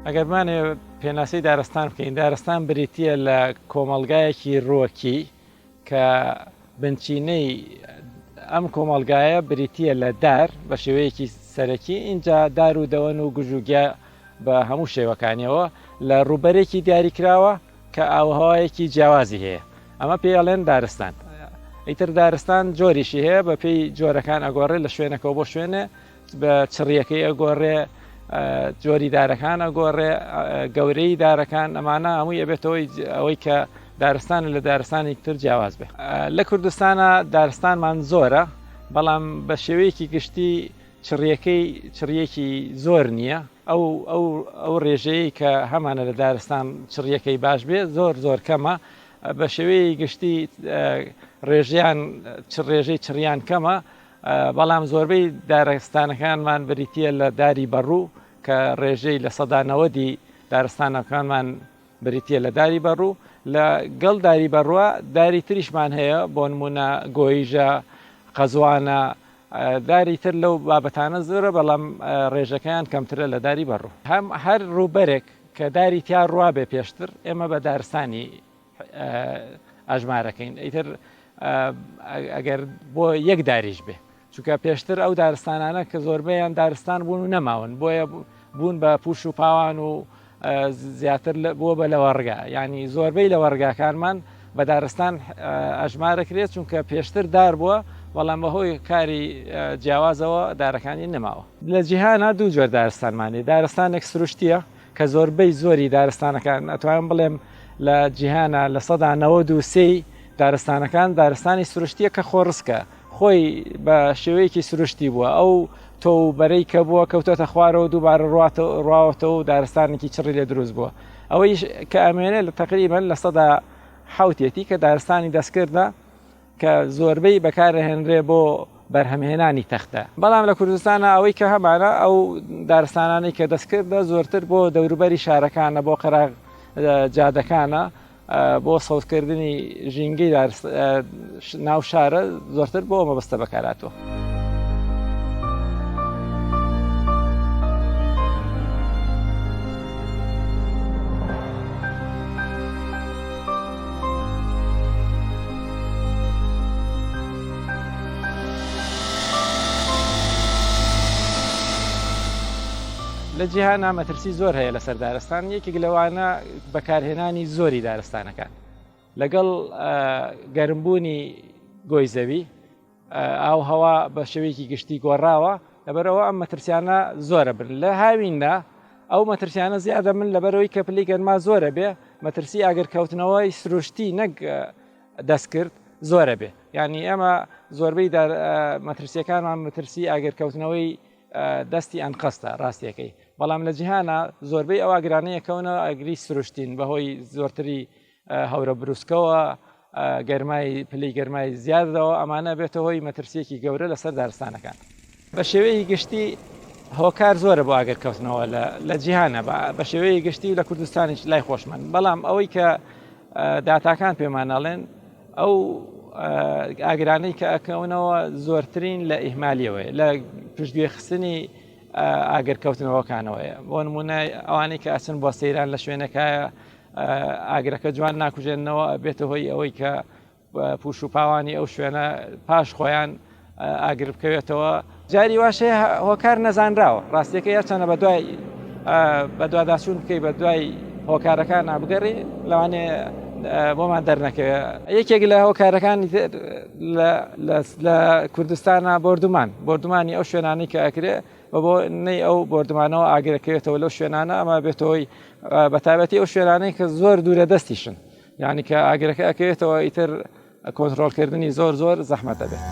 ئەگەرمانێ پێناسی دارستان بکەین، دارستان بریتیە لە کۆمەڵگایەکی ڕووەکی کە بنچینەی ئەم کۆمەڵگایە بریتیە لە دار بە شێوەیەکی سەرەکی. اینجا دار و دەوەن و گژوگیا بە هەموو شێوەکانیەوە لە ڕووبەرێکی دیاریکراوە کە ئاوهەوایەکی جیاوازی هەیە. ئەمە پێڵێن دارستان. ئیتر دارستان جۆریشی هەیە بە پێی جۆرەکان ئەگۆڕێ لە شوێنەکەەوە بۆ شوێنێ بە چڕیەکەی ئەگۆڕێ، جۆری دارەکان ئەگۆڕێ، گەورەی دارەکان، ئەمانە هەمووی ئەبێتەوەی ئەوەی کە دارستان لە دارستانی تر جیاواز بێ. لە کوردستانە دارستانمان زۆرە، بەڵام بە شێوەیەکی گشتی چڕیەکی زۆر نییە. ئەو ڕێژەیە کە هەمانە لە دارستان چڕیەکەی باش بێ زۆر کەمە. بە شێوەیە گشتی ڕێژەی چڕیان کەمە، بەڵام زۆربەی دارستانەکانمان بریتیە لە داری بەڕوو کە ڕێژەی لە سەدا 90 دارستانەکانمان بریتیە لە داری بەڕوو. لە گەڵ داری بەڕووە داری تریشمان هەیە، بۆ نمونە گۆیژە، قەزوانە، داری تر لەو بابەتانە زۆرە، بەڵام ڕێژەکەیان کەمترە لە داری بەڕوو. هەر ڕووبەرێک کە داری تیا ڕوا بێ پێشتر ئێمە بە دارستانی ئاژمارەکەین. ئیتر ئەگەر بۆ یەک داریش بێ، چونکە پێشتر ئەو دارستانانە کە زۆربەیان دارستان بوون و نەماون، بۆیە بوون بە پوش و پاوان و زیاتر بۆ بە لە وەڕگا. ینی زۆربەی لە وەڕگاکانمان بە دارستان ئەژمارەکرێت، چونکە پێشتر دار بووە، بەڵام بەهۆی کاری جیاوازەوە دارەکانی نەماوە. لە جیهانە دوو جۆر دارستانمانی، دارستانێک سروشتیە کە زۆربەی زۆری دارستانەکان ئەتوانم بڵێم لە جیهانە لە سەدا 93 دارستانەکان دارستانی سروشتیە کە خۆڕسکە، خۆی بە شێوەیەکی سروشتی بووە. ئەو تۆ بەرەی کە بووە کەوتۆتە خوارەوە دووبارە ڕاوەتەوە و دارستانێکی چڕی لێ دروست بووە. ئەوەی کە ئەمێنێت لە تقریبەن لە سەدا 7 کە دارستانی دەستکردە کە زۆربەی بەکارهێنرێ بۆ بەرهەمهێنانی تەختە. بەڵام لە کوردستانە ئەوەی کە هەمانە ئەو دارستانانی کە دەستکردە زۆرتر بۆ دەوروبەری شارەکانە، بۆ قەراغ جادەکانە، بۆ سەوتکردنی ژینگەی ناو شارە زۆرتر بۆ مەبەستە بەکاراتەوە. لە جیهانە مەترسی زۆر هەیە لەسەر دارستان. یەکێک لەوانە بەکارهێنانی زۆری دارستانەکان لەگەڵ گەرمبوونی گۆی زەوی، ئاوهەوا بە شێوەیەکی گشتی گۆڕاوە، لەبەرەوە ئەم مەترسیانە زۆرە بن. لە هاویندا ئەو مەترسیانە زیادە من لەبەرەوەی کە پلی گەرما زۆرە بێ، مەترسی ئاگرکەوتنەوەی سروشتی نەک دەستکرد زۆرە بێ. ینی ئەمە زۆربەی مەترسیەکانمان مەترسی ئاگرکەوتنەوەی دەستی ئەنقەستە ڕاستیەکەی. بەڵام لە جیهانە زۆربەی ئەو ئاگرانەیەکەونەوە ئەگری سروشتین بەهۆی زۆرتری هەورە بروسکەوە، گەرمای پلی گەرمای زیادەوە، ئەمانە بێتە هۆی مەترسیەکی گەورە لەسەر دارستانەکان. بە شێوەیەکی گشتی هۆکار زۆرە بۆ ئاگرکەوتنەوە لە جیهانە، بە شێوەیەکی گشتی لە کوردستانیش لای خۆشمان. بەڵام ئەوەی کە داتاکان پێمانەڵێن ئەو ئاگرانەی کە ئەکەونەوە زۆرترین لە ئیهمالیەوەی لە پشتگوێخستنی ئاگرکەوتنەوەکانەوەیە. بۆ نمونە ئەوانەی کە ئەچن بۆ سەیران لە شوێنەکایە ئاگرەکە جوان ناکوژێنەوە، بێتە هۆی ئەوەی کە پوش و پاوانی ئەو شوێنە پاش خۆیان ئاگر بکەوێتەوە. جاری واشەیە هۆکار نەزانراوە، ڕاستیەکە یاچەنە بە دواداچوون بکەی بە دوای هۆکارەکان نابگەڕی، لەوانێ بۆمان دەرنەکەوێت. یەکێک لە هۆکارەکانی لە کوردستانە بردومانی ئەو شوێنانی کە ئەکرێ بۆ نەی ئەو بردومانەوە ئاگرەکەوێتەوە لەو شوێنانە. ئەمە بێتەوەی بەتابەتی ئەو شوێنانەی کە زۆر دوورە دەستیشن، یعنی کە ئاگرەکە ئەکەوێتەوە ئیتر کۆنتڕۆڵکردنی زۆر زەحمەتە بێت.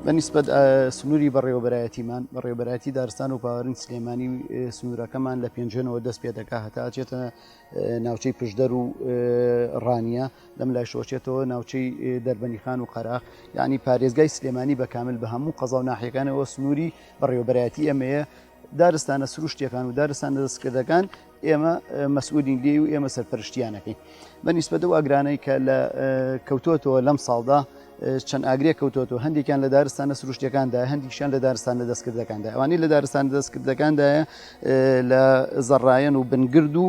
بەنسبەت سنووری بەڕێوەبەرایەتیمان بەڕێوەبەرایەتی دارستان و پاوەڕین سلێمانی سنوورەکەمان لە پێنجێنەوە دەست پێ دەکات هەتا ئەچێتە ناوچەی پشدەر و ڕانیە لەم لای شۆچێتەوە ناوچەی دەربەنیخان و قەراق یعنی پارێزگای سلێمانی بەکامل بە هەموو قەزا و ناحیەکانەوە سنووری بەڕێوەبەرایەتی ئەمەیە دارستانە سروشتیەکان و دارستانە دەستکردەکان ئێمە مەسئولین لێ و ئێمە سەرپەرشتیانەکەین بەنسبەتەوە ئاگرانەی کە لە کەوتوتەوە لەم ساڵدا چەند ئاگرێک کەوتۆتەوە هەندێکیان لە دارستانە سروشتەکاندا هەندێکیان لە دارستانە دەستکردەکاندا ئەوانەی لە دارستانە دەستکردەکاندایە لە زەڕایەن و بنگرد و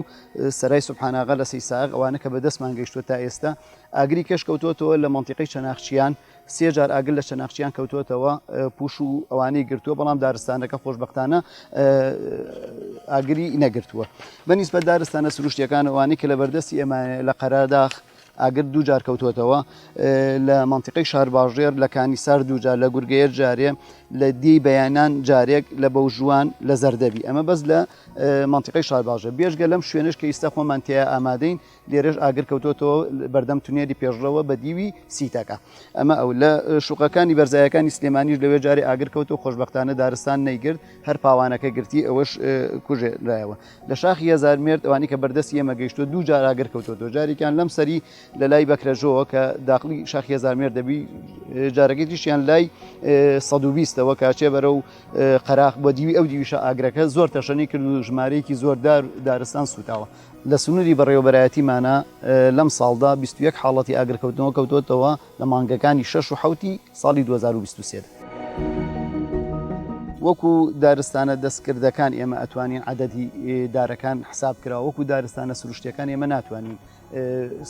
سەرای سوبحاناغا لە سەیساغ ئەوانە کە بەدەستمان گەیشتووە تا ئێستا ئاگری کەش کەوتوتەوە لە مەنتیقەی چەناخچیان سێ جار ئاگر لە چەناخچیان کەوتوتەوە پوش و ئەوانەی گرتووە بەڵام دارستانەکە خۆشبەختانە ئاگری نەگرتووە بەنسبەت دارستانە سروشتیەکان ئەوانەی کە لە بەردەستی ئێمە لە قەراداخ ئاگر دوو جار کەوتوتەوە لە مەنتیقەی شار باژێر لە کانیسار دووجار لە گورگەیەر جارێ لە دی بەیانان جارێک لە بەوژوان لە زەردەبی ئەمە بەس لە مەنتیقەی شار باژێر بێژگە لەم شوێنش کە ئیستا خۆمان تێ ئامادەین لێرەش ئاگر کەوتوتەوە بەردەم تونێری پێشڕەوە بە دیوی سیتەکە ئەمە ئەو لە شوقەکانی بەرزایەکانی سلێمانیش لەوێ جارێ ئاگر کەوتەوە خۆشبەختانە دارستان نەیگرت هەر پاوانەکە گرتی ئەوەش کوژێرایەوە لە شاخی هەزار مێرد ئەوانی کە بەردەستی ئێمە گەیشتووە دوو جار ئاگر کەوتوتەوە جارێکیان لەم سەری لە لای بەکرەژەوە کە داخلی شاخی هەزار مێرد دەبی جارەکەی تریشیان لای 120ەوە کاچێ بەرە و قەراق بۆ دیوی ئەو دیویشە ئاگرەکە زۆر تەشەنی کرد و ژمارەیەکی زۆردار دارستان سوتاوە لە سنووری بەڕێوەبەرایەتیمانە لەم ساڵدا 21 حاڵەتی ئاگرکەوتنەوە کەوتوتەوە لە مانگەکانی 6 و 7 ساڵی 2023 وەکو دارستانە دەستکردەکان ئێمە ئەتوانین عەدەدی دارەکان حساب کراوە وەکو دارستانە سروشتیەکان ئێمە ناتوانین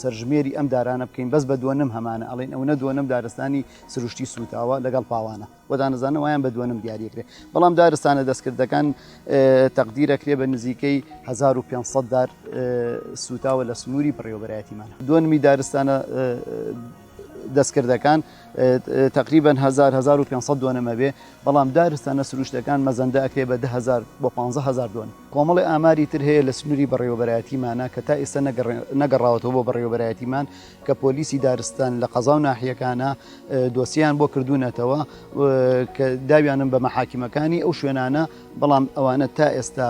سەرژمێری ئەم دارانە بکەین بەس بە دووەنم هەمانە ئەڵێن ئەوە دووەنم دارستانی سروشتی سوتاوە لەگەڵ پاوانە وەدانەزانە وایان بە دووەنم دیاریکرێ بەڵام دارستانە دەستکردەکان تەقدیرەکرێ بە نزیکەی 1500 دار سوتاوە لە سنووری بەڕێوەبەرایەتیمانە دووەنمی دارستانە دەستکردەکان تقریبا 1500 دووەنەمە بێ بەڵام دارستانە سروشتەکان مەزەندە ئەکرێ بە 10,000 بۆ 15,000 دووەن کۆمەڵی ئاماری تر هەیە لە سنووری بەڕێوەبەرایەتیمانە کە تا ئێستا نەگەڕاوەتەوە بۆ بەڕێوەبەرایەتیمان کە پۆلیسی دارستان لە قەزا و ناحیەکانە دۆسییان بۆ کردوونەتەوە کە داویانم بە مەحاکیمەکانی ئەو شوێنانە بەڵام ئەوانە تا ئێستا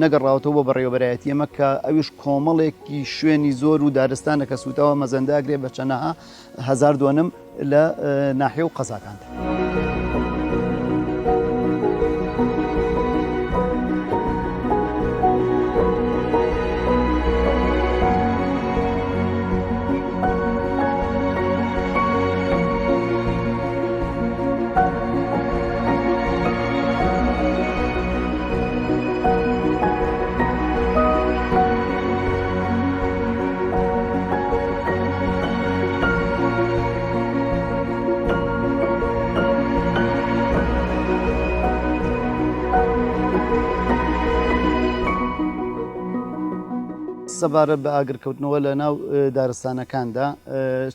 نەگەڕاوەتەوە بۆ بەڕێوەبەرایەتی ئەمە کە ئەویش کۆمەڵێکی شوێنی زۆر و دارستانە کە سوتاوە مەزەنداگرێ بە چەنەها 1000 دووەنم لە ناحیە و قەزاکاندا. سەبارەت بە ئاگرکەوتنەوە لە ناو دارستانەکاندا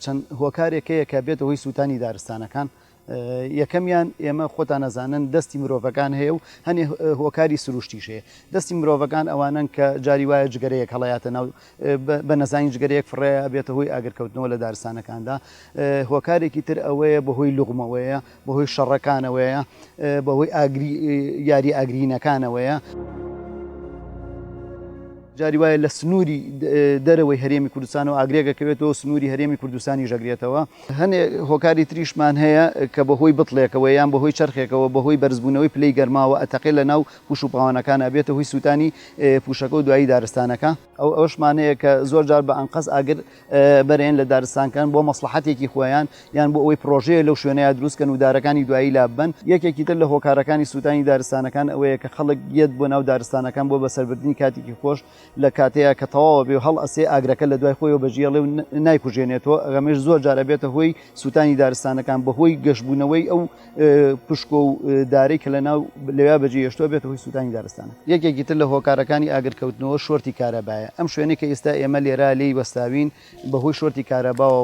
چەند هۆکارێک هەیە کە بێتە هۆی سووتانی دارستانەکان یەکەمیان ئێمە خۆتان نەزانن دەستی مرۆڤەکان هەیە و هەنێ هۆکاری سروشتیش هەیە دەستی مرۆڤەکان ئەوانن کە جاری وایە جگەرەیەک هەڵەیاتە ناو بە نەزانی جگەرەیەک فڕێە بێتە هۆی ئاگرکەوتنەوە لە دارستانەکاندا هۆکارێکی تر ئەوەیە بەهۆی لوغمەوەیە بەهۆی شەڕەکانەوەیە بەهۆی یاری ئاگرینەکانەوەیە جاری وایە لە سنووری دەرەوەی هەرێمی کوردستان و ئاگرێکەکەوێتەوە سنووری هەرێمی کوردستانی ژەگرێتەوە هەنێ هۆکاری تریشمان هەیە کە بەهۆی بڵێکەوە یان بەهۆی چرخێکەوە بەهۆی بەرزبوونەوەی پلەی گەرماوە ئەتەقی لە ناو پوش و پاوانەکان ئەبێتە هۆی سووتانی پوشەکە و دوایی دارستانەکە ئەوشمانەیە کە زۆر جار بە ئەنقەز ئاگر بەرێن لە دارستانکان بۆ مەسلحەتێکی خۆیان یان بۆ ئەوەی پرۆژەیە لەو شوێنەیە دروستکەن و دارەکانی دوایی لابن یەکێکی تر لە هۆکارەکانی سووتانی دارستانەکان ئەوەیە کە خەڵک گێت بۆ ناو دارستانەکان بۆ بەسەربردنی کاتێکی خۆش لە کاتەیە کە تەواوە بێ هەڵ ئەسێ ئاگرەکە لە دوای خۆیەوە بەجێڵێ و نایکوژێنێتەوە ئەگەمێش زۆر جارە بێتە هۆی سووتانی دارستانەکان بەهۆی گەشتبوونەوەی ئەو پشکۆ و دارەی کە لە ناو لەوێ بەجێهێشتووە بێتە هۆی سووتانی دارستانە یەکێکی تر لە هۆکارەکانی ئاگرکەوتنەوە شۆرتی کارەبایە ئەم شوێنێک کە ئێستا ئێمە لێرە لێی وەستاوین بەهۆی شۆرتی کارەباوە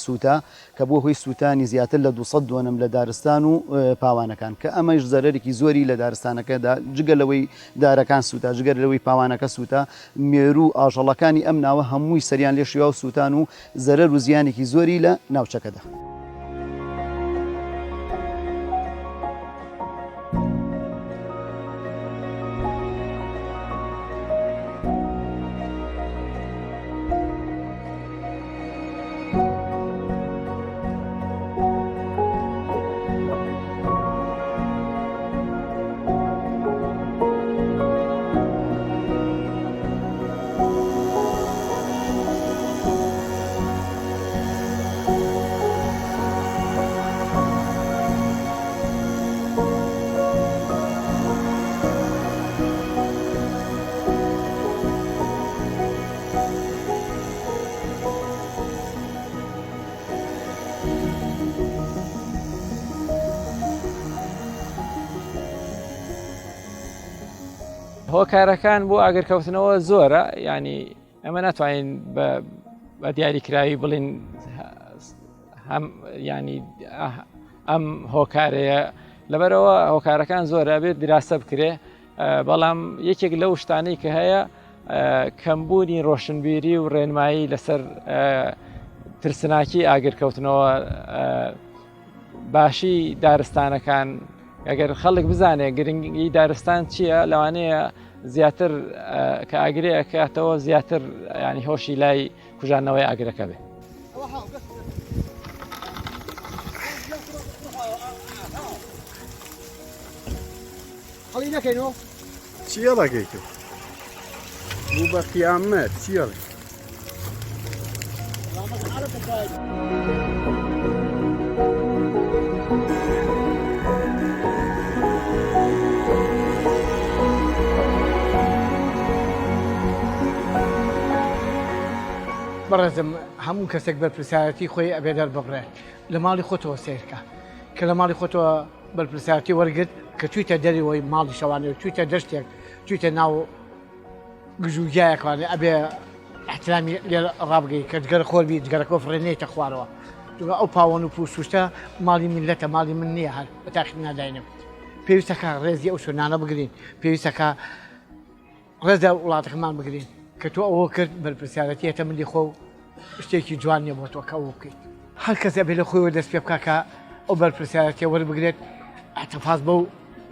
سووتا کە بۆ هۆی سووتانی زیاتر لە 200 دووەنم لە دارستان و پاوانەکان کە ئەمەش زەرەرێکی زۆری لە دارستانەکەدا جگە لەوەی دارەکان سووتا جگەر لەوەی پاوانەکە سووتا مێرو ئاژەڵەکانی ئەم ناوە هەمووی سەریان لێ شێوا و سووتان و زەرەر و زیانێکی زۆری لە ناوچەکەدا. هۆکارەکان بۆ ئاگرکەوتنەوە زۆرە، ینی ئەمە ناتوانین بە دیاریکراوی بڵین ینی ئەم هۆکارەیە، لەبەرەوە هۆکارەکان زۆرە بێت دراسە بکرێ، بەڵام یەکێک لەو شتانەی کە هەیە کەمبوونی ڕۆشنبیری و ڕێنمایی لەسەر ترسناکی ئاگرکەوتنەوە باشی دارستانەکان. ئەگەر خەڵک بزانێ گرنگی دارستان چییە، لەوانەیە زیاتر کە ئاگرێ ئەکاتەوە زیاتر ینی هۆشی لای کوژانەوەی ئاگرەکە بێ. خەڵی نەکەینەوە چیەڵەکەیتە بوو بە قیامەت چیەڵێ بەڕێزم هەموو کەسێک بەرپرسایەتی خۆی ئەبێ دەرببڕێت لە ماڵی خۆتەوە سیرکە کە لە ماڵی خۆتەوە بەرپرسایەتی وەرگرت کە چوویتە دەریەوەی ماڵی شەوانێ و چوویتە دەشتێک چوویتە ناو گژوگیایەکوانێ ئەبێ احترامی لێ ڕابگەی کە جگەرە خۆربی جگەرەکە فڕێنێتە خوارەوە ئەو پاوەن و پوسوشتە ماڵی میلەتە ماڵی من نییە هەر بە تاقی ناداینم پێویستەکە ڕێزی ئەو شوێنانە بگرین پێویستەکە ڕێزە وڵاتەکەمان بگرین کە تۆ ئەوە کرد بەرپرسیارەتی هێتە ملی خۆ و شتێکی جوان نیە بۆ تۆ کە ئەوە بکەیت هەر کەس ئەبێ لە خۆیەوە دەست پێ بکە کە ئەو بەرپرسیارەتی وەربگرێت احتفاظ بەو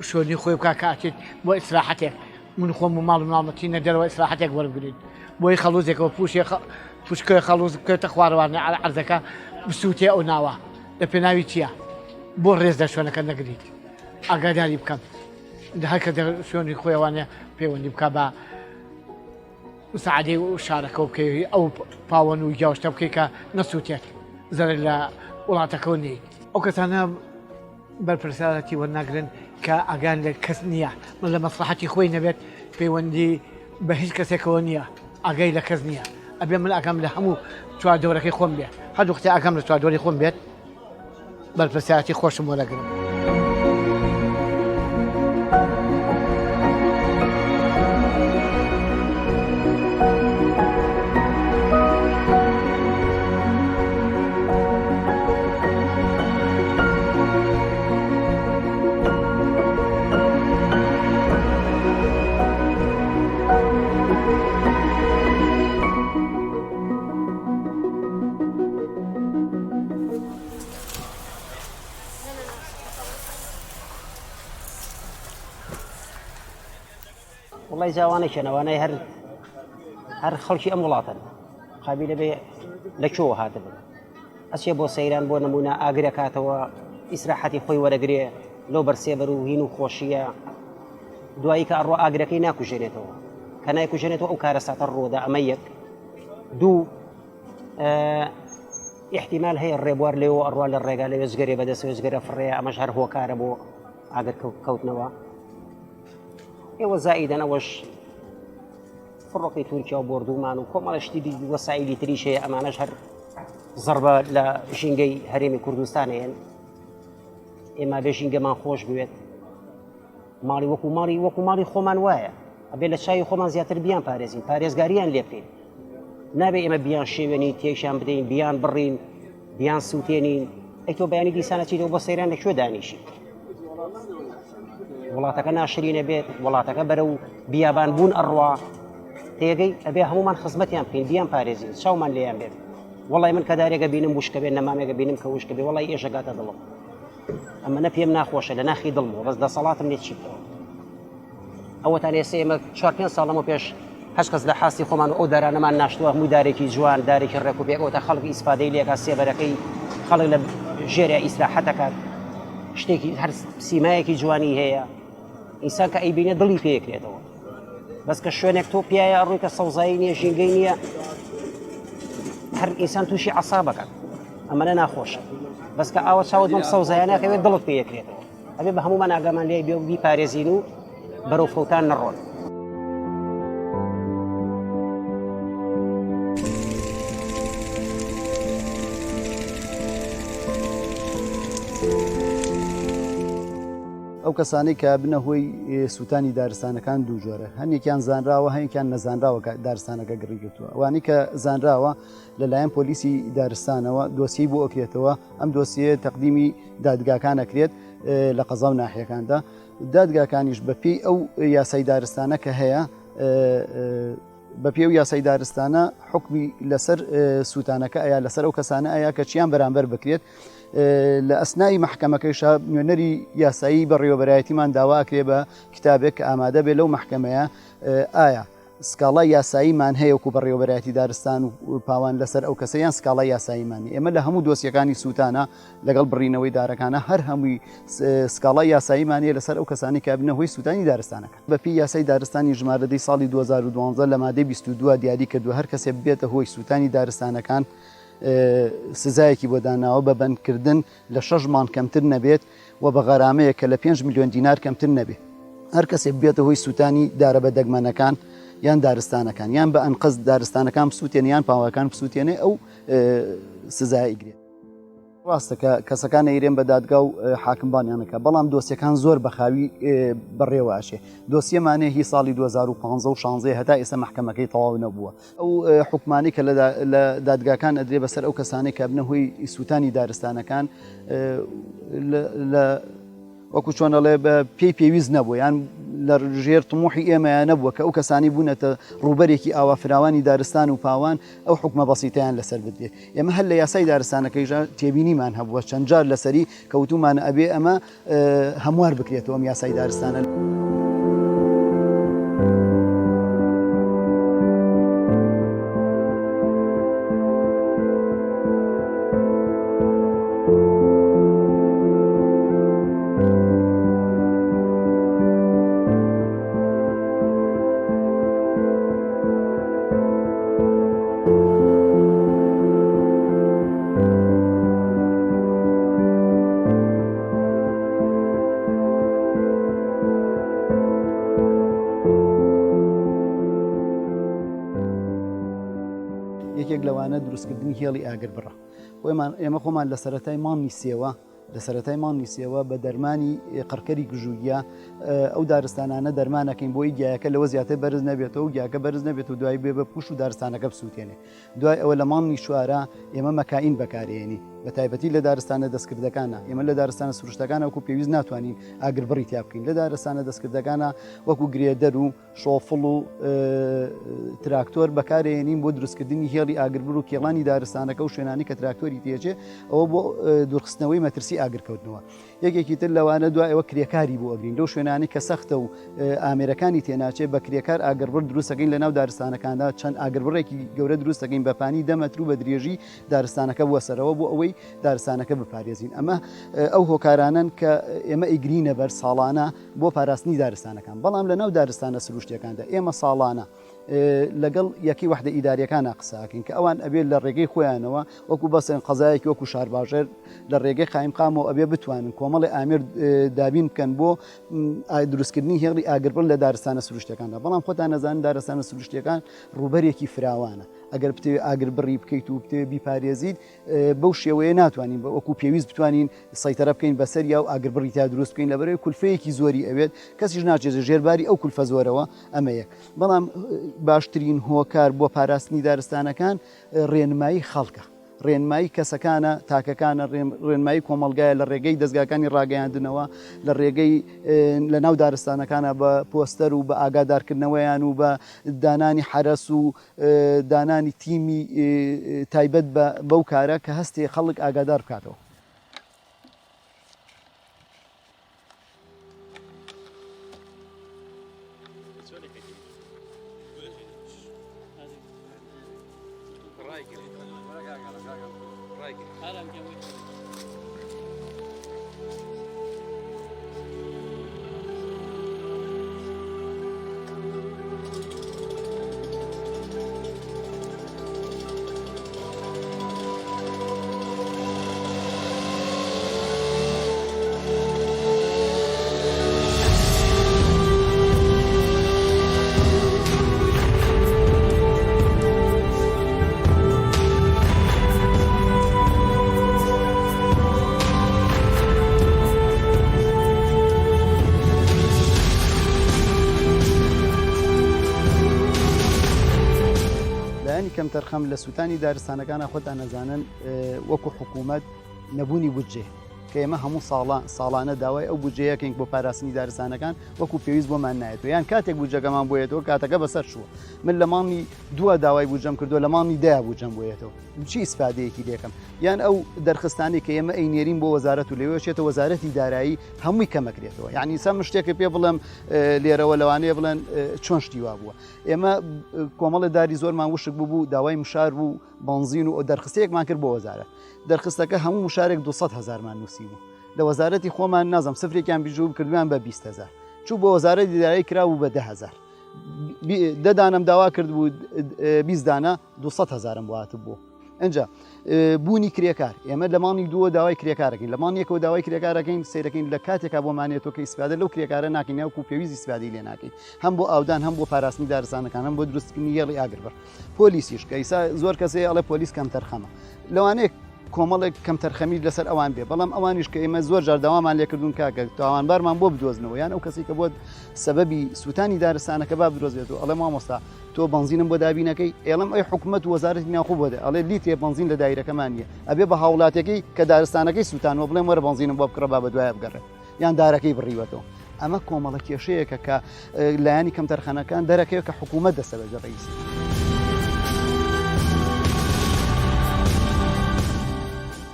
شوێنی خۆی بکە کە ئاچێت بۆ ئیسراحەتێک من خۆم و ماڵ ماڵمەتینە دەرەوە ئیسراحەتێک وەربگرین بۆی خەڵوزێکەوە پوشکە خەڵوز بکەوێتە خوارەوانە عەرزەکە بسووتێ ئەو ناوە لە پێناوی چییە بۆ ڕێزدە شوێنەکە نەگریت ئاگاداری بکەم هەر کە شوێنی خۆیوانە پەیوەندی بکە بە سعادەی و شارەکە و بکەوی ئەو پاوەن و گیاوشتە بکەی کە نەسووتێت زەرێک لە وڵاتەکەەوە نیت ئەو کەسانە بەرپرسیارەتی وەرناگرن کە ئاگان لە کەس نییە من لە مەسلحەتی خۆی نەبێت پەیوەندی بە هیچ کەسێکەوە نییە ئاگای لە کەس نییە ئەبێ من ئاگام لە هەموو چواردۆرەکەی خۆم بێت هەردوو قسەی ئاگام لە چواردۆری خۆم بێت بەرپرسیارەتی خۆشم وەرەگرم والله جواني شنواني هر خلشي ام وڵاتن قابل به لچو هاتب اسي بو سيران بو نمونه اگري كاتوا اسراحتي خوي ورغري لو برسيبرو هينو خوشيه دوای که ارو اگري ناكو جنيتو كان يكو جنيتو او كارسات الرودا اميك دو احتمال هي الريبوار ليو ارو للرجال يزغري بدس يزغري فريا مشهر هو كاربو اگر كوتنوا ايوه زائدا اوش فرقي تركيا وبوردومان وكم شتي وسائل تريشه اما نشهر ضربه لشينجي هرمي كردستان يعني اما بشينجي ما خوش بيت مالي وكو مالي خومان وايا ابي لشاي خومان زياتر بيان باريزغاريان ليبين نابي اما بيان شيوني تيشان بدين بيان برين بيان سوتينين ايتو بياني دي سنه تيجي وبصيران شو دانيشي وڵاتەکە ناشرینە بێت وڵاتەکە بەرەو بیابان بوون ئەڕوا تێگەی ئەبێ هەمومان خزمەتیان بکەین بیان پارێزین چاومان لێیان بێت وڵی من کە دارێکە بینم وشکە بێت نەمامێکە بینم کە وشکە بێ وڵی ئێشەگاتە دڵم ئەمە نە پێم ناخۆشە لە ناخی دڵمەوە بەس دەسەڵاتم لێت چی بکەوە ئەوەتان ێستا ئێمە 4-5 ساڵەمە پێش هەش کەس لە حاستی خۆمان و ئەو دارانەمان ناشتووە هەمووی دارێکی جوان دارێکی ڕێک و پێکەوە تا خەڵک ئیسفادەی لێکا سێبەرەکەی خەڵک لە ژێرە ئیسراحەتەکات شتێکی هەر سیمایەکی جوانی هەیە ئینسان کە ئەیبینێ دڵی پێکرێتەوە بەس کە شوێنێک تۆ پیایە ڕووی کە سەوزایی نییە ژینگەی نییە هەر ئینسان تووشی عەسابەکە ئەمەنە ناخۆشە بەس کە ئاوە چاوت بەم سەوزایە ناکەوێت دڵت پێکرێتەوە ئەبێ بە هەمومان ئاگامان لێ بێ و بیپارێزین و بەرەو فەوتان نەڕۆن ئەو کەسانەی کە بنە هۆی سووتانی دارستانەکان دوو جۆرە هەندێکیان زانراوە هەیەکیان نەزانراوە دارستانەکە گڕیگرتووە ئەوانەی کە زانراوە لەلایەن پۆلیسی دارستانەوە دۆسیی بۆ ئۆکرێتەوە ئەم دۆسیە تەقدیمی دادگاکان ئەکرێت لە قەزا و ناحیەکاندا دادگاکانیش بەپێی ئەو یاسای دارستانە کە هەیە بەپێ و یاسای دارستانە حکمی لەسەر سووتانەکە ئەیا لەسەر ئەو کەسانە ئەیە کە چیان بەرامبەر بکرێت لە ئەسنای محکەمەکەیشە نوێنەری یاسایی بەڕێوەبەرایەتیمان داواکرێ بە کتابێک کە ئامادە بێ لەو محکەمەیە ئایا سکاڵای یاساییمان هەیە وەکو بەڕێوەبەرایەتی دارستان و پاوان لەسەر ئەو کەسەیان سکاڵای یاساییمانی ئێمە لە هەموو دۆسیەکانی سووتانە لەگەڵ بڕینەوەی دارەکانە هەر هەمووی سکاڵای یاساییمانە لەسەر ئەو کەسانی کە بنەهۆی سووتانی دارستانەکە بەپی یاسای دارستانی ژمارەدەی ساڵی 2012 لە مادەی 22 دیاری کردووە هەر کەسێک بێتە هۆی سووتانی دارستانەکان سزایەکی بۆ داناوە بە بەندکردن لە 6 مانگ کەمتر نەبێت و بە غەرامەیە کە لە 5 میلیۆن دینار کەمتر نەبێت هەر کەسێک بێتە هۆی سووتانی دارە بە دەگمەنەکان یان دارستانەکان یان بە ئەنقەز دارستانەکان بسووتێن یان پاواکان بسووتێنێ ئەو سزای گرێت ڕاستە کە کەسەکان ئەیرێن بە دادگا و حاکمبانیانەکە بەڵام دۆسیەکان زۆر بەخاوی بەڕێواشێ دۆسیەمانێ هی ساڵی 2015 و 16 هەتا ئێستا محکەمەکەی تەواو نەبووە ئەو حکمانی کە لە دادگاکان ئەدرێ بەسەر ئەو کەسانەی کە بنەهۆی سووتانی دارستانەکان وەکو چۆنەڵێ بە پێویست نەبووە یان لە ژێر تموحی ئێمەیان نەبووە کە ئەو کەسانی بوونەتە ڕوبەرێکی ئاوافراوانی دارستان و پاوان ئەو حکمە بەسیتیان لەسەر بدرێت ئێمە هەر لە یاسای دارستانەکەیژ تێبینیمان هەبووە چەند جار لەسەری کەوتومان ئەبێ ئەمە هەموار بکرێتەوە ئەم یاسای دارستانە یەکێک لەوانە دروستکردنی هێڵی ئاگر بڕە ئێمە خۆمان لە سەرەتای مانگی سێوە بە دەرمانی قڕکەری گژوگیا ئەو دارستانانە دەرمانەکەین بۆی گیاکە لەوە زیاتر بەرز نەبێتەوە و گیاکە بەرز نەبێت و دوای بێ بە پوش و دارستانەکە بسووتێنێ دوای ئەوە لە مانگی شوارە ئێمە مەکائین بەکارێنی بە تایبەتی لە دارستانە دەستکردەکانە ئێمە لە دارستانە سروشتەکانە وەکو پێویست ناتوانین ئاگر بڕی تیا بکەین لە دارستانە دەستکردەکانە وەکو گرێدەر و شۆفڵ و تراکتۆر بەکارێنین بۆ دروستکردنی هێڵی ئاگربر و کێڵانی دارستانەکە و شوێنانی کە تراکتۆری تێجێ ئەوە بۆ دوورخستنەوەی مەترسی ئاگرکەوتنەوە یەکێکی تر لەوانە دوای ئەوە کرێکاری بۆ ئەگرین لەو شوێنانی کە سەختە و ئامێرەکانی تێناچێت بە کرێکار ئاگربر دروستەکەین لە ناو دارستانەکاندا چەند ئاگربڕێکی گەورە دروستەکەین بە پانی 10 مەتر و بە درێژی دارستانەکە بووە سەرەوە بۆ ئەوەی دارستانەکە بپارێزین ئەمە ئەو هۆکارانن کە ئێمە ئیگرینە بەر ساڵانە بۆ پاراستنی دارستانەکان بەڵام لە ناو دارستانە سروشتیەکاندا ئێمە ساڵانە لەگەڵ یەکی وحدە ئیداریەکانە قساکەین کە ئەوان ئەبێت لە ڕێگەی خۆیانەوە وەکو بەسەن قەزایەکی وەکو شارباژێر لە ڕێگەی قایمقامەوە ئەبێ بتوانن کۆمەڵی ئامیر دابین بکەن بۆ دروستکردنی هێڵی ئاگربر لە دارستانە سروشتەکاندا بەڵام خۆتان نەزانن دارستانە سروشتیەکان ڕوبەرێکی فراوانە ئەگەر بتێ ئاگربڕی بکەیت و بتێ بیپارێزیت بەو شێوەیە ناتوانین وەکو پێویست بتوانین سەیتەرە بکەین بەسەر یا و ئاگربڕی تا دروست بکەین لەبەرەوەی کولفەیەکی زۆری ئەوێت کەسیش ناچێت ژێرباری ئەو کولفە زۆرەوە ئەمە یەک بەڵام باشترین هۆکار بۆ پاراستنی دارستانەکان ڕێنمایی خەڵکە ڕێنمایی کەسەکانە تاکەکانە ڕێنمایی کۆمەلگایە لە ڕێگەی دەستگاکانی ڕاگەیاندنەوە لە ڕێگەی لە ناو دارستانەکانە بە پۆستەر و بە ئاگادارکردنەوەیان و بە دانانی حرەس و دانانی تیمی تایبەت بەو کارە کە هەستێ خەڵک ئاگادار بکاتەوە. تەرخەم لە سووتانی دارستانەکانە خۆتان نەزانن وەکو حکوومەت نەبوونی بودجێ کە ئێمە هەموو ساڵانە داوای ئەو بودجەیەکێک بۆ پاراستنی دارستانەکان وەکو پێویست بۆمان نایێتەوە یان کاتێک بودجەکەمان بۆیێتەوە کاتەکە بەسەر شووە من لە ماڵی دووە داوای بودجەم کردو لە ماڵی دەیە بودجەم بۆیێتەوە چی ئیسپادەیەکی لێکم یان ئەو دەرخستانی کە ئێمە ئەینێرین بۆ وەزارەت و لێوێشێتە وەزارەتی دارایی هەمووی کەمەکرێتەوە یعنی سەم شتێکە پێ بڵێم لێرەوە لەوانەیە بڵێن چۆن شتی وا بووە ئێمە کۆمەڵە داری زۆرمان وشک بوو داوای مشار بوو بنزین و دەرخستەیەکمان کرد بۆ وەزارەت دەرخستەکە هەموو مشارێک 200,000مان نووسی بوو لە وەزارەتی خۆمان نازم سفرێکیان بیژوو کردویان بە 20,000 چوو بۆ وەزارەتی دارایی کراوە بە 10,000 دەدانم داوا کرد بوو 20 دانە 200,000م واتە بوو ئەجا بوونی کرێکار ئێمە لە ماڵی دووە داوای کرێکارەکەین لە ماڵیەکەوە داوای کرێکارەکەین سیرەکەین لە کاتێکا بۆمانێتەوە کە ئیسپادە لەو کرێکارە ناکەین یاکو پێویستی ئیسپادی لێ ناکەین هەم بۆ ئاودان هەم بۆ پاراستنی دارستانەکان هەم بۆ دروستکردنی یێڵی ئاگربەر پۆلیسیش کە ئیسا زۆر کەسێ ئەڵێ پۆلیس کەم تەرخەمە لەوانەیە کۆمەڵێک کەم تەرخەمی لەسەر ئەوان بێ بەڵام ئەوانیش کە ئێمە زۆر جار داوامان لێکردون کاکە تاوانبارمان بۆ بدۆزنەوە یان ئەو کەسی کە بۆ سەبەبی سووتانی دارستانەکە با بدۆزێتەوە ئەڵێ مامۆستا تۆ بنزینم بۆ دابینەکەی ئێڵم ئەی حکوومەت وەزارەتی ناوخۆ بۆدە ئەڵێ لیتێ بنزین لە دایرەکەمان نیە ئەبێ بە هاوڵاتەکەی کە دارستانەکەی سووتانەوە بڵێم وەرە بنزینم بۆ بکڕە با بە دوایە بگەڕێت یان دارەکەی بڕیوەتەوە ئەمە کۆمەڵە کێشەیەکە کە لایانی کەم تەرخانەکان دەرەکەوە کە حکوومەت دەسەبەجە ڕئیسی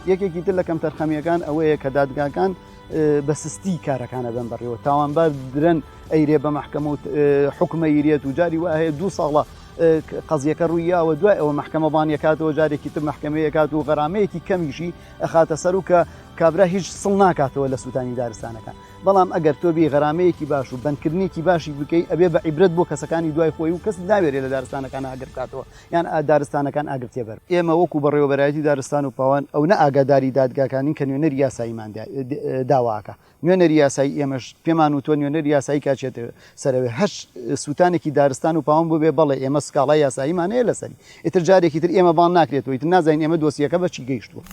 یەکێکی تر لە کەم تەرخەمیەکان ئەوەیە کە دادگاکان بە سستی کارەکانە بن بڕێەوە تاوانبار درەن ئەیرێ بە محکەمە و حکومە یریێت و جاری وایە 2 ساڵە قەزیەکە ڕوویاوە دوای ئەوە محکەمەبانیەکاتەوە جارێکی تر محکەمەیەکات و غەرامەیەکی کەمیشی ئەخاتە سەر و کە کابرا هیچ سڵ ناکاتەوە لە سووتانی دارستانەکان بەڵام ئەگەر تۆ بێ غەرامەیەکی باش و بەندکردنێکی باشی بکەی ئەبێ بە عیبرەت بۆ کەسەکانی دوای خۆی و کەس ناوێرێ لە دارستانەکان ئاگر بکاتەوە یان دارستانەکان ئاگرتێ بەر ئێمە وەکو بەڕێوەبەرایەتی دارستان و پاوان ئەو نە ئاگاداری دادگاکانین کە نوێنەری یاساییمان داواکە نوێنەری یاسایی ئێمەش پێمان و تۆ نوێنەری یاسایی کاچێتەوە سەرەوێ هەش سووتانێکی دارستان و پاوان بۆ بێ بەڵێ ئێمە سکاڵای یاساییمانەیە لەسەری ئیتر جارێکی تر ئێمە بان ناکرێتەوە ئیتر نازانین ئێمە دۆسیەکە بەچی گەیشتووە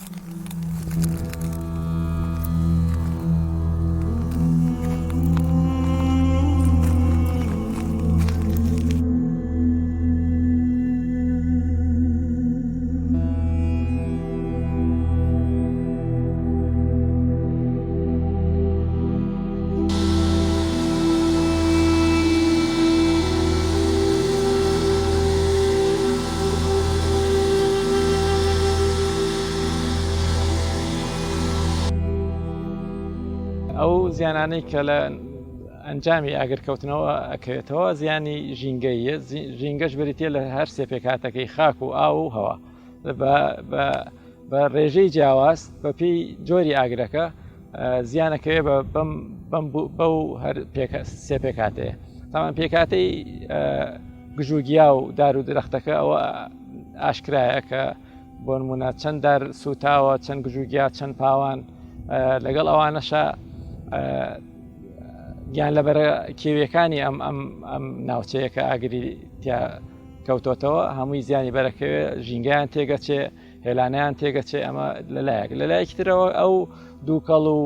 ئەو زیانانەی کە لە ئەنجامی ئاگرکەوتنەوە ئەکەوێتەوە زیانی ژینگەیە ژینگەش بریتە لە هەر سێ پێکاتەکەی خاک و ئاو و هەوا بە ڕێژەی جیاواز بە پێی جۆری ئاگرەکە زیانەکەوێ بەو هەر سێ پێکاتەیە تاوان پێکاتەی گژوگیا و دار و درەختەکە ئەوە ئاشکرایە کە بۆ نمونە چەند دار سوتاوە چەند گژوگیا چەند پاوان لەگەڵ ئەوانەشە گیان لەبەرە کێویەکانی ئەم ناوچەیەکە ئاگری تیا کەوتۆتەوە هەمووی زیانی بەرەکەوێ ژینگەیان تێگەچێ هێلانیان تێگەچێ ئەمە لەلایەک لەلایەکی ترەوە ئەو دووکەڵ و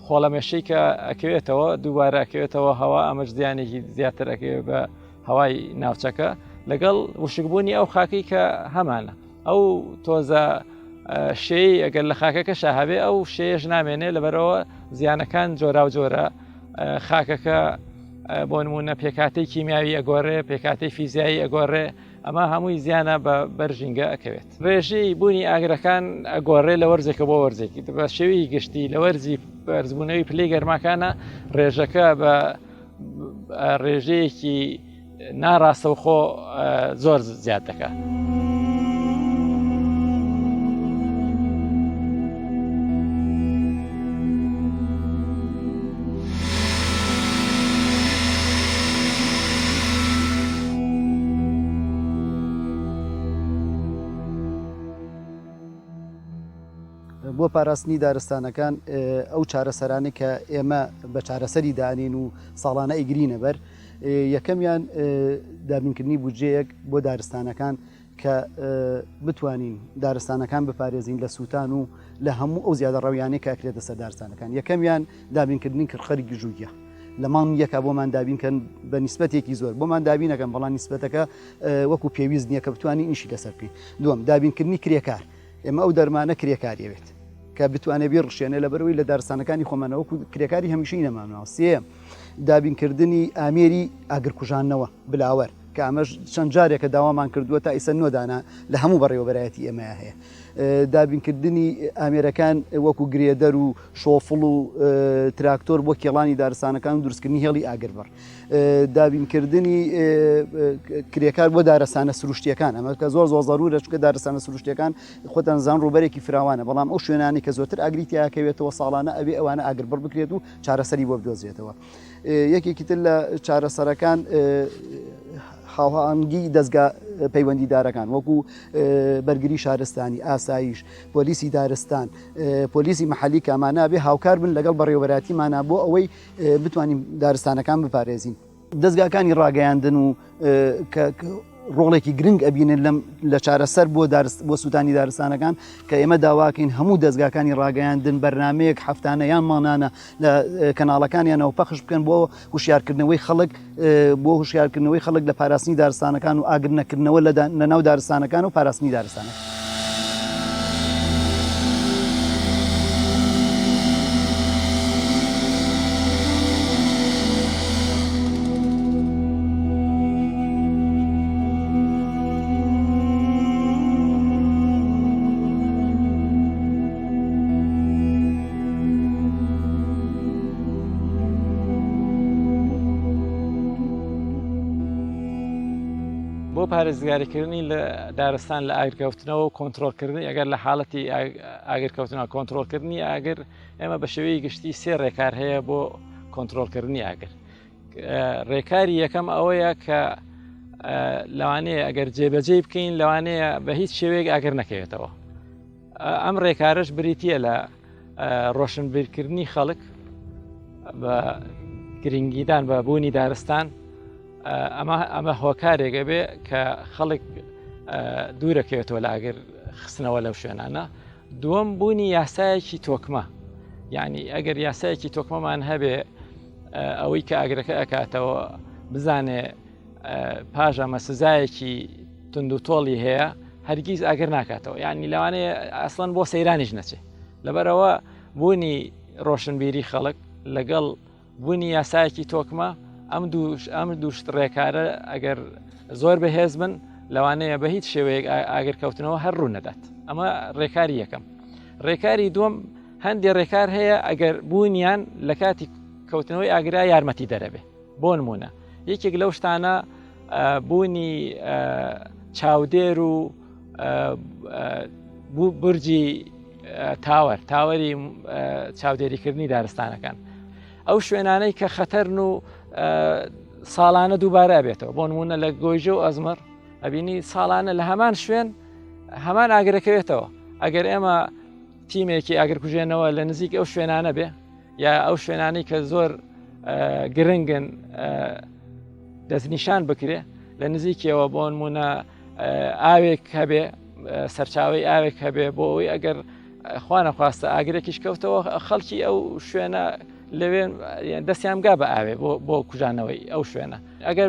خۆڵەمێشەی کە ئەکەوێتەوە دووبارە ئەکەوێتەوە هەوا ئەمەش زیانێکی زیاتر ئەکەوێت بە هەوای ناوچەکە لەگەڵ وشکبوونی ئەو خاکی کە هەمانە ئەو تۆزە شێی ئەگەر لە خاکەکە شاهبێ ئەو شێش نامێنێ لەبەرەوە زیانەکان جۆرا و جۆرە خاکەکە بۆ نمونە پێکاتەی کیمیاوی ئەگۆڕێ پێکاتەی فیزیایی ئەگۆڕێ ئەمە هەمووی زیانە بە بەرژینگە ئەکەوێت ڕێژەی بوونی ئاگرەکان ئەگۆڕێ لە وەرزێکە بۆ وەرزێکی بە شێوی گشتی لە وەرزی بەرزبوونەوەی پلەی گەرماکانە ڕێژەکە بە ڕێژەیەکی ناڕاستەوخۆ زۆر زیاد دەکات. بۆ پاراستنی دارستانەکان ئەو چارەسەرانی کە ئێمە بە چارەسەری دانین و ساڵانە ئیگرینە بەر یەکەمیان دابینکردنی بودجەیەک بۆ دارستانەکان کە بتوانین دارستانەکان بپارێزین لە سووتان و لە هەموو ئەو زیادە ڕەویانەی کاکرێتە سەر دارستانەکان یەکەمیان دابینکردنی کڕخەری گژوگیا لە ماڵ یەکە بۆمان دابینکەن بە نیسبەتێکی زۆر بۆمان دابینەکەن بەڵام نیسبەتەکە وەکو پێویست نییە کە بتوانین ئیشی لەسەر بکەین. دووەم دابینکردنی کرێکار ئێمە ئەو دەرمانە کرێکاریەوێت کە بتوانێت بێ ڕشێنێ لە بەرەوەی لە دارستانەکانی خۆمانەوەکو کرێکاری هەمیشەی نەمانەوە. سێم دابینکردنی ئامێری ئاگرکوژانەوە بلاوەر کە ئەمەش چەند جارێکە داوامان کردووە تا ئیسە نۆدانا لە هەموو بەڕێوەبەرایەتی ئێمە هەیە. دابینکردنی ئامێرەکان وەکو گرێدەر و شۆفڵ و تراکتۆر بۆ کێڵانی دارستانەکان و دروستکردنی هێڵی ئاگربەر. دابینکردنی کرێکار بۆ دارستانە سروشتیەکان ئەمە کە زۆر زۆرە چونکە دارستانە سروشتیەکان خۆتان زان ڕوبەرێکی فراوانە بەڵام ئەو شوێنانی کە زۆرتر ئاگریتیاکەوێتەوە ساڵانە ئەبێ ئەوانە ئاگربەر بکرێت و چارەسەری بۆ بدۆزێتەوە. یەکێکی تر لە چارەسەرەکان هاوهانگی دەستگا پەیوەندیدارەکان وەکو بەرگری شارستانی ئاسایش پۆلیسی دارستان پۆلیسی مەحەلی کامانە بێ هاوکار بن لەگەڵ بەڕێوەبەراتیمانە بۆ ئەوەی بتوانین دارستانەکان بپارێزین. دەستگاکانی ڕاگەیاندن و ڕۆڵێکی گرنگ ئەبینن لە چارەسەر بۆ سووتانی دارستانەکان کە ئێمە داواکەین هەموو دەستگاکانی ڕاگەیاندن بەرنمەیەک هەفتانە یان مانانە لە کەناڵەکانیانەوە پەخش بکەن بۆ هوشیارکردنەوەی خەڵک لە پاراستنی دارستانەکان و ئاگرنەکردنەوە لە ناو دارستانەکان و پاراستنی دارستانەکان. بۆ پارێزگاریکردنی لە دارستان لە ئاگرکەوتنەوە و کۆنتترۆلکردنی ئەگەر لە حاڵەتی ئاگرکەوتنەوە کۆنتترۆلکردنی ئاگر ئێمە بە شێوەیە گشتی سێ ڕێکار هەیە بۆ کۆنتترۆلکردنی ئاگر. ڕێکاری یەکەم ئەوەیە کە لەوانەیە ئەگەر جێبەجێ بکەین لەوانەیە بە هیچ شێوەیەک ئاگر نەکەوێتەوە. ئەم ڕێکارش بریتە لە ڕۆشنبیرکردنی خەڵک بە گرنگیدان بە بوونی دارستان ئەمە هۆکارێکە بێ کە خەڵک دوورەکەوێتەوە لە ئاگر خستنەوە لەو شوێنانە. دووەم بوونی یاسایەکی تۆکمە، یعنی ئەگەر یاسایەکی تۆکمەمان هەبێ ئەوەی کە ئاگرەکە ئەکاتەوە بزانێ پاژەمە سزایەکی تند و تۆڵی هەیە هەرگیز ئاگر ناکاتەوە، یعنی لەوانەیە ئەسڵەن بۆ سەیرانیش نەچێ. لەبەرەوە بوونی ڕۆشنبیری خەڵک لەگەڵ بوونی یاسایەکی تۆکمە ئەم دووشت ڕێکارە ئەگەر زۆر بەهێز بن لەوانەیە بە هیچ شێوەیەک ئاگرکەوتنەوە هەر ڕوو نەدات. ئەمە ڕێکاری یەکەم. ڕێکاری دووەم هەندێک ڕێکار هەیە ئەگەر بوونیان لە کاتی کەوتنەوەی ئاگرا یارمەتی دەرەبێ. بۆ نمونە یەکێک لەو شتانە بوونی چاودێر و برجی تاوەری چاودێریکردنی دارستانەکان، ئەو شوێنانەی کە خەتەرن و ساڵانە دووبارە بێتەوە. بۆ نمونە لە گۆیژە و ئەزمەر ئەبینی ساڵانە لە هەمان شوێن هەمان ئاگرەکەوێتەوە. ئەگەر ئێمە تیمێکی ئاگرکوژێنەوە لە نزیک ئەو شوێنانە بێ یا ئەو شوێنانەی کە زۆر گرنگن دەستنیشان بکرێ لە نزیکیەوە، بۆ نمونە ئاوێک هەبێ سەرچاوی ئاوێک هەبێ بۆ ئەوەی ئەگەر خوا نەخواستە ئاگرێکیش کەوتەوە خەڵکی ئەو شوێنە لەوێن دەستیان گا بە ئاوێ بۆ کوژانەوەی ئەو شوێنە. ئەگەر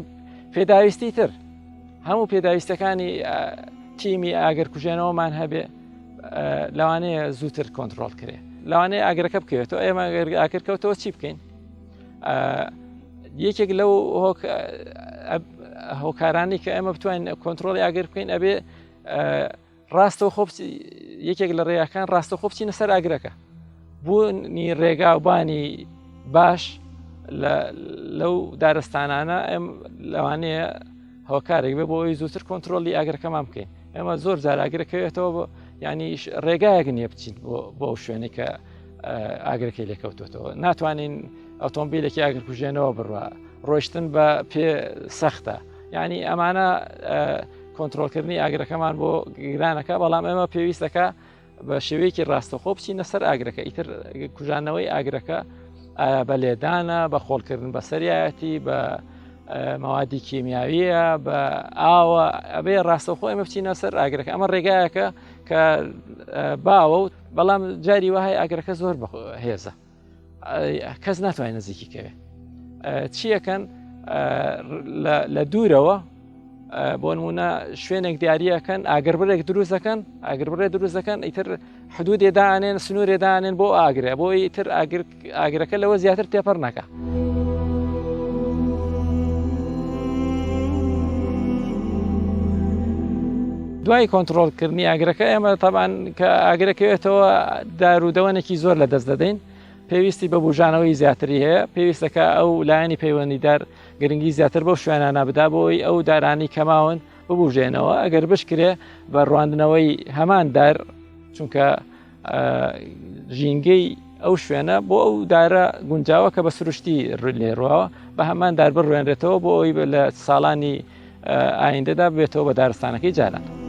پێداویستی تر هەموو پێداویستەکانی تیمی ئاگرکوژێنەوەمان هەبێ لەوانەیە زووتر کۆنتترۆل کرێ، لەوانەیە ئاگرەکە بکەوێتەوە. ئێمە ئاگرکەوتەوە چی بکەین؟ یەکێک لەو هۆکارانی کە ئێمە بتوانین کۆنتترۆلی ئاگر بکەین ئەبێ ڕاستەوە خۆ یەکێک لە ڕێیەکان ڕاستە خۆ بچینە سەر ئاگرەکە. بوونی ڕێگاوبانی باش لەو دارستانانە ئەم لەوانەیە هۆکارێک بێ بۆ ئەوی زووتر کۆنتترۆلی ئاگرەکەمان بکەین. ئێمە زۆر جار ئاگرەکەوێتەوە ینی ڕێگایەک نییە بچین بۆ ئەو شوێنێک کە ئاگرەکەی لێکەوتوێتەوە. ناتوانین ئۆتۆمبیلێکی ئاگرکوژێنەوە بڕوە، ڕۆیشتن بە پێ سەختە. یعنی ئەمانە کۆنتترۆلکردنی ئاگرەکەمان بۆ گرانەکە، بەڵام ئێمە پێویستەکە بە شێوەیەکی ڕاستەخۆ بچینە سەر ئاگرەکە. ئیتر کوژانەوەی ئاگرەکە بە لێدانە، بە خۆڵکردن بە سەریایەتی، بە مەوادی کیمیاویە، بە ئاوە ئەبێ ڕاستەخۆ ئێمە بچینە سەر ئاگرەکە. ئەمە ڕێگایەکە کە باوە و بەڵام جاری وهەیە ئاگرەکە زۆر هێزە، کەس ناتوانێت نزیکیکەوێ. چیەکەن لە دوورەوە بۆ نمونە شوێنێک دیارریەکەن ئاگربرێک دروستەکەن ئاگربڕێ دروستەکەن ئیتر حدودێدانێن سنوورێدانێن بۆ ئاگرێ بۆ ئیتر ئاگرەکە لەوە زیاتر تێپەڕ نەکە. دوای کۆنتترۆلکردنی ئاگرەکە ئێمە تاوان کە ئاگرەکەوێتەوە دارودەوەنێکی زۆر لە دەست دەدەین پێویستی بە بژانەوەی زیاتری هەیە پێویستەکە ئەو لایەنی پەیوەندیدار گرنگی زیاتر بەو شوێنانە بدا بۆی ئەو دارانی کەماون ببوژێنەوە ئەگەر بشکرێ بە ڕواندنەوەی هەمان دار چونکە ژینگەی ئەو شوێنە بۆ ئەو دارە گونجاوە کە بە سروشتی لێڕواوە بە هەمان دار بڕوێنرێتەوە بۆ ئەوی لە ساڵانی ئایندەدا بێتەوە بە دارستانەکەی جاران.